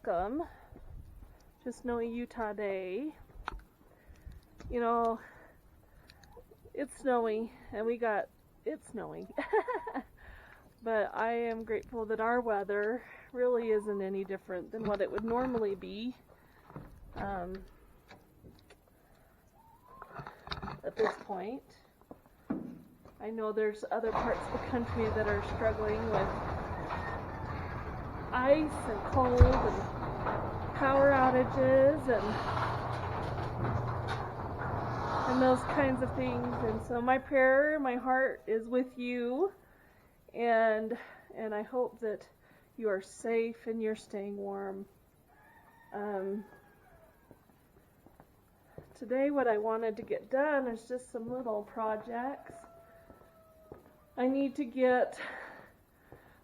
welcome to snowy Utah day. You know, it's snowy and it's snowing. But I am grateful that our weather really isn't any different than what it would normally be at this point. I know there's other parts of the country that are struggling with ice and cold and power outages and those kinds of things. And so my prayer, my heart is with you, and I hope that you are safe and you're staying warm. Today what I wanted to get done is just some little projects. I need to get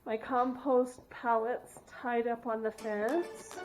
my compost pallets tied up on the fence.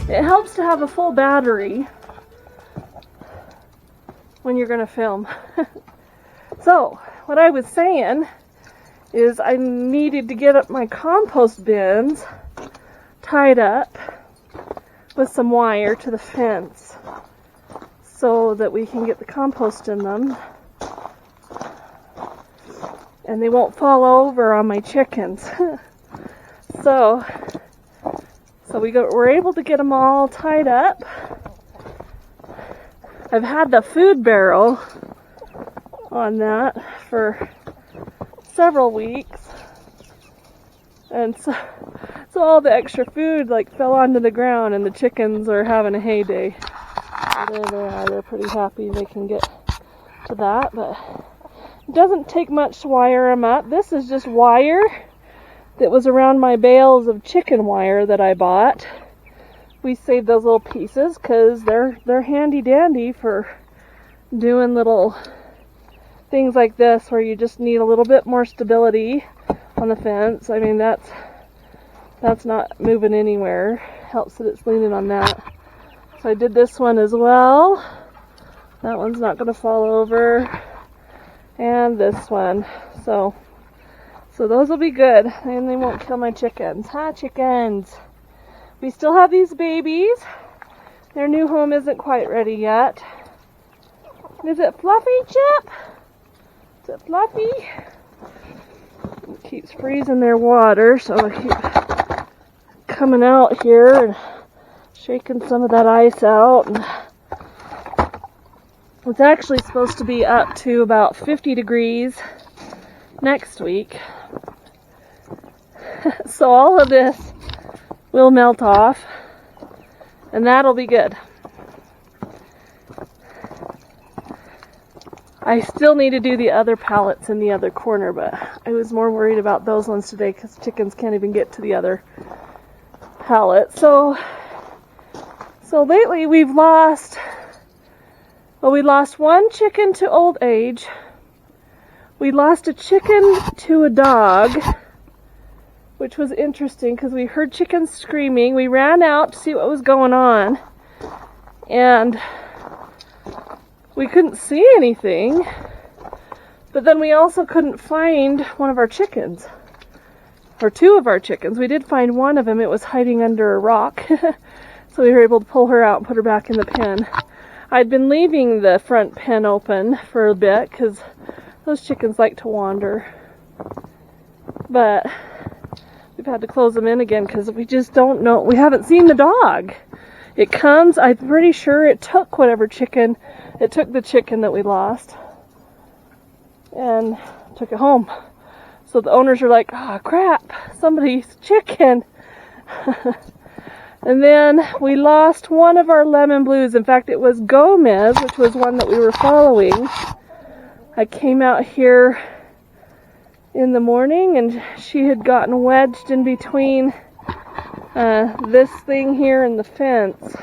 It helps to have a full battery when you're going to film. So, what I was saying is I needed to get up my compost bins tied up with some wire to the fence so that we can get the compost in them and they won't fall over on my chickens. So we're able to get them all tied up. I've had the food barrel on that for several weeks, and so all the extra food like fell onto the ground, and the chickens are having a heyday. They're pretty happy they can get to that, but it doesn't take much to wire them up. This is just wire that was around my bales of chicken wire that I bought. We saved those little pieces because they're handy dandy for doing little things like this where you just need a little bit more stability on the fence. I mean, that's not moving anywhere. Helps that it's leaning on that. So I did this one as well. That one's not going to fall over. And this one. So those will be good, and they won't kill my chickens. Huh, chickens? We still have these babies. Their new home isn't quite ready yet. Is it Fluffy, Chip? Is it Fluffy? It keeps freezing their water, so I keep coming out here and shaking some of that ice out. And it's actually supposed to be up to about 50 degrees next week. So all of this will melt off, and that'll be good. I still need to do the other pallets in the other corner, but I was more worried about those ones today because chickens can't even get to the other pallet. So lately we lost one chicken to old age. We lost a chicken to a dog, which was interesting because we heard chickens screaming. We ran out to see what was going on, and we couldn't see anything. But then we also couldn't find one of our chickens, or two of our chickens. We did find one of them. It was hiding under a rock, so we were able to pull her out and put her back in the pen. I'd been leaving the front pen open for a bit because those chickens like to wander, but we've had to close them in again because we just don't know. We haven't seen the dog. it comes, I'm pretty sure it took whatever chicken, it took the chicken that we lost and took it home. So the owners are like, oh crap, somebody's chicken. And then we lost one of our lemon blues. In fact, it was Gomez, which was one that we were following. I came out here in the morning and she had gotten wedged in between this thing here and the fence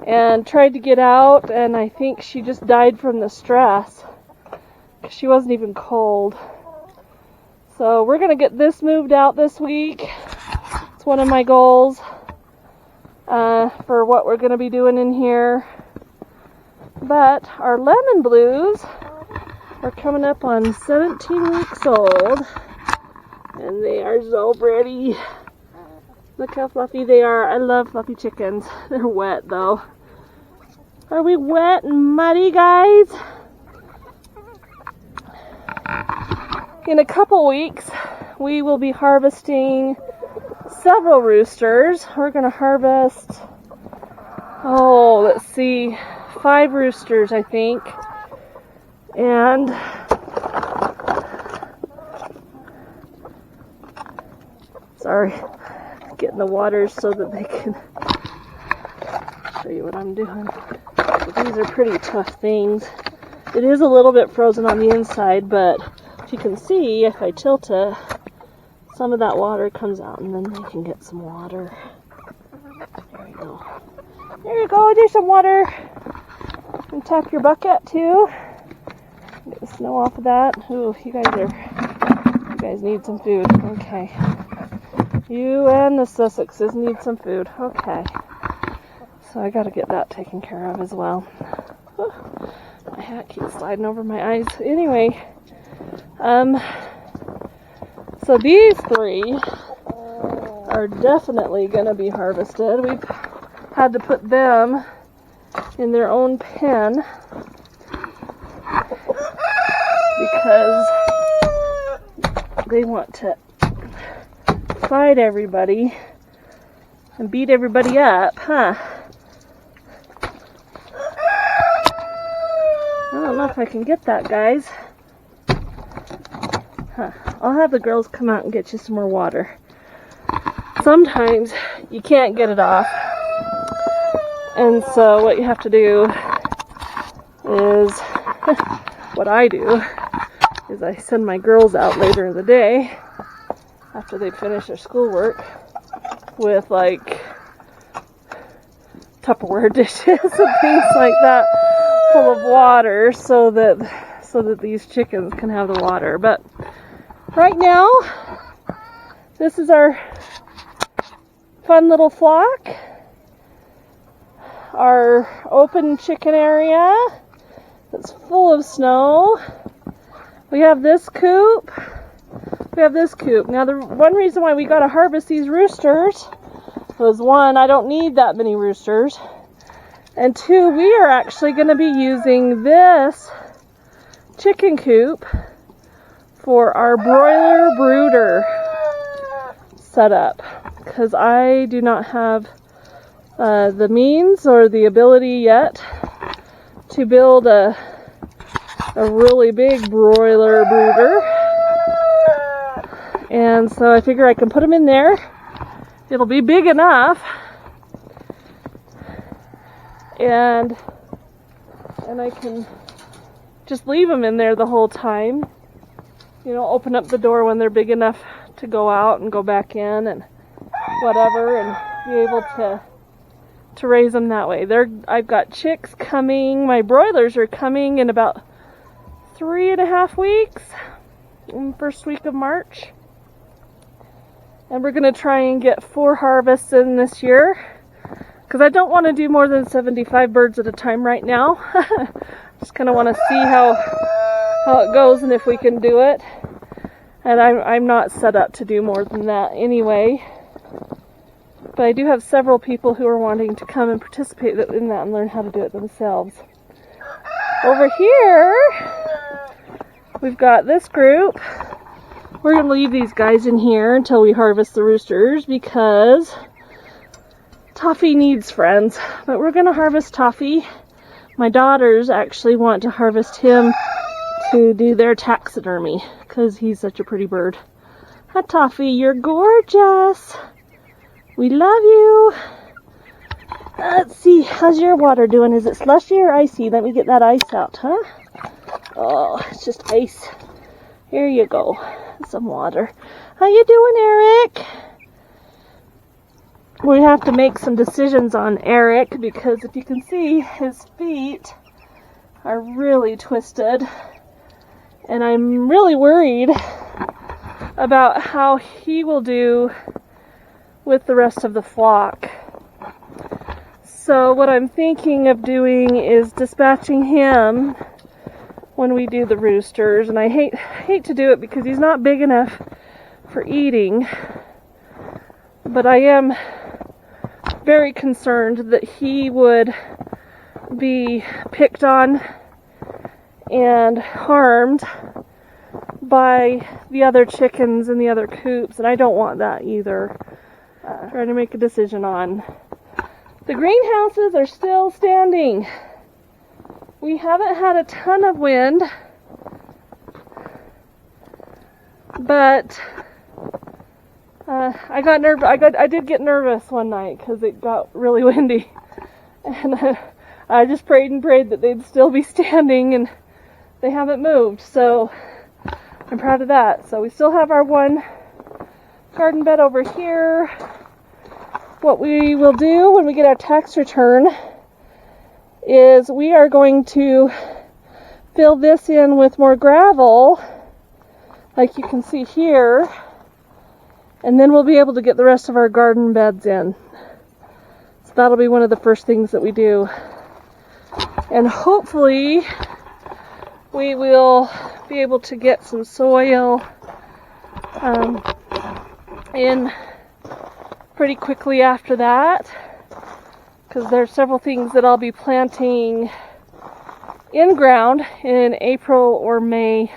and tried to get out, and I think she just died from the stress because she wasn't even cold. So we're going to get this moved out this week. It's one of my goals for what we're going to be doing in here. But our lemon blues are coming up on 17 weeks old, and they are so pretty. Look how fluffy they are. I love fluffy chickens. They're wet though. Are we wet and muddy, guys? In a couple weeks, we will be harvesting several roosters. We're going to harvest, let's see, 5 roosters, I think. And sorry, getting the water so that they can show you what I'm doing. But these are pretty tough things. It is a little bit frozen on the inside, but you can see if I tilt it, some of that water comes out and then they can get some water. There you go. There you go, there's some water. And tap your bucket too. Get the snow off of that. Ooh, you guys need some food. Okay. You and the Sussexes need some food. Okay. So I gotta get that taken care of as well. Ooh, my hat keeps sliding over my eyes. Anyway, so these 3 are definitely going to be harvested. We've had to put them in their own pen because they want to fight everybody and beat everybody up, huh? I don't know if I can get that, guys. I'll have the girls come out and get you some more water. Sometimes you can't get it off, and so what you have to do is, what I do, is I send my girls out later in the day, after they finish their schoolwork, with like Tupperware dishes and things like that, full of water, so that these chickens can have the water. But right now, this is our fun little flock, our open chicken area that's full of snow. We have this coop. Now, the one reason why we got to harvest these roosters was, 1, I don't need that many roosters, and 2, we are actually going to be using this chicken coop for our broiler brooder setup, because I do not have the means or the ability yet to build a really big broiler brooder, and so I figure I can put them in there. It'll be big enough, and I can just leave them in there the whole time. You know, open up the door when they're big enough to go out and go back in and whatever, and be able to raise them that way. I've got chicks coming. My broilers are coming in about 3.5 weeks, in the first week of March. And we're going to try and get 4 harvests in this year, because I don't want to do more than 75 birds at a time right now. Just kind of want to see how it goes and if we can do it. And I'm not set up to do more than that anyway. But I do have several people who are wanting to come and participate in that and learn how to do it themselves. Over here, we've got this group. We're going to leave these guys in here until we harvest the roosters, because Toffee needs friends, but we're going to harvest Toffee. My daughters actually want to harvest him to do their taxidermy because he's such a pretty bird. Hi, Toffee, you're gorgeous. We love you. Let's see, how's your water doing? Is it slushy or icy? Let me get that ice out, huh? Oh, it's just ice. Here you go. Some water. How you doing, Eric? We have to make some decisions on Eric because if you can see, his feet are really twisted. And I'm really worried about how he will do with the rest of the flock. So what I'm thinking of doing is dispatching him when we do the roosters. And I hate to do it because he's not big enough for eating. But I am very concerned that he would be picked on and harmed by the other chickens in the other coops, and I don't want that either. Trying to make a decision on. The greenhouses are still standing. We haven't had a ton of wind, but I did get nervous one night because it got really windy, and I just prayed and prayed that they'd still be standing, and they haven't moved. So I'm proud of that. So we still have our one garden bed over here. What we will do when we get our tax return is we are going to fill this in with more gravel, like you can see here, and then we'll be able to get the rest of our garden beds in. So that'll be one of the first things that we do. And hopefully we will be able to get some soil in pretty quickly after that, because there's several things that I'll be planting in ground in April or May.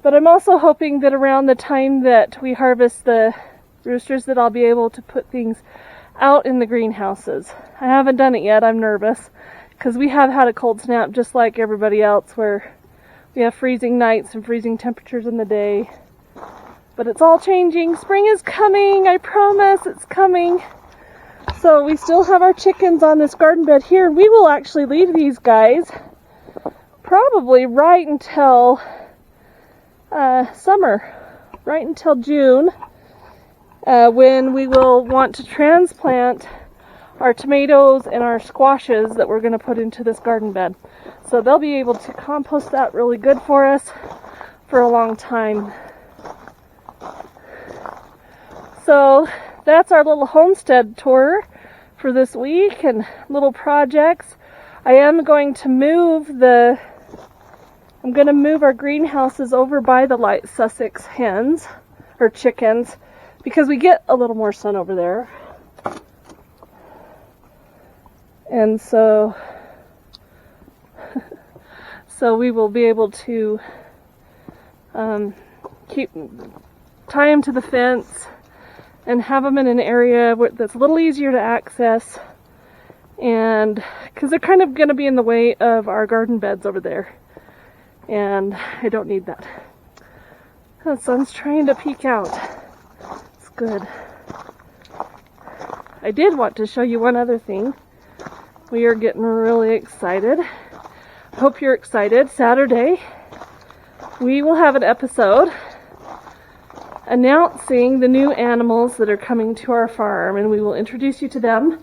But I'm also hoping that around the time that we harvest the roosters that I'll be able to put things out in the greenhouses. I haven't done it yet. I'm nervous because we have had a cold snap just like everybody else, where we have freezing nights and freezing temperatures in the day. But it's all changing. Spring is coming. I promise it's coming. So we still have our chickens on this garden bed here. We will actually leave these guys probably right until summer, right until June, when we will want to transplant our tomatoes and our squashes that we're going to put into this garden bed. So they'll be able to compost that really good for us for a long time. So that's our little homestead tour for this week and little projects. I am going to move our greenhouses over by the light Sussex hens or chickens because we get a little more sun over there. And so we will be able to tie them to the fence and have them in an area that's a little easier to access, and because they're kind of going to be in the way of our garden beds over there, and I don't need that. The sun's trying to peek out. It's good. I did want to show you one other thing. We are getting really excited. I hope you're excited. Saturday, we will have an episode announcing the new animals that are coming to our farm, and we will introduce you to them.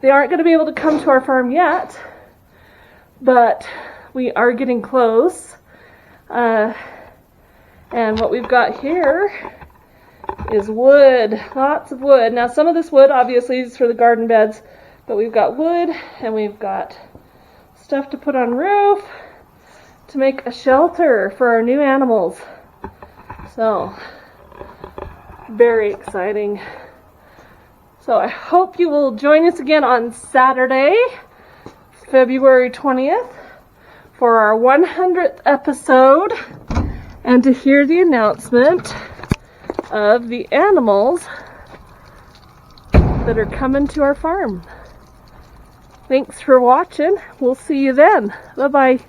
They aren't going to be able to come to our farm yet, but we are getting close. And what we've got here is wood, lots of wood. Now some of this wood obviously is for the garden beds, but we've got wood and we've got stuff to put on roof to make a shelter for our new animals. So very exciting. So I hope you will join us again on Saturday, February 20th, for our 100th episode, and to hear the announcement of the animals that are coming to our farm. Thanks for watching. We'll see you then. Bye-bye.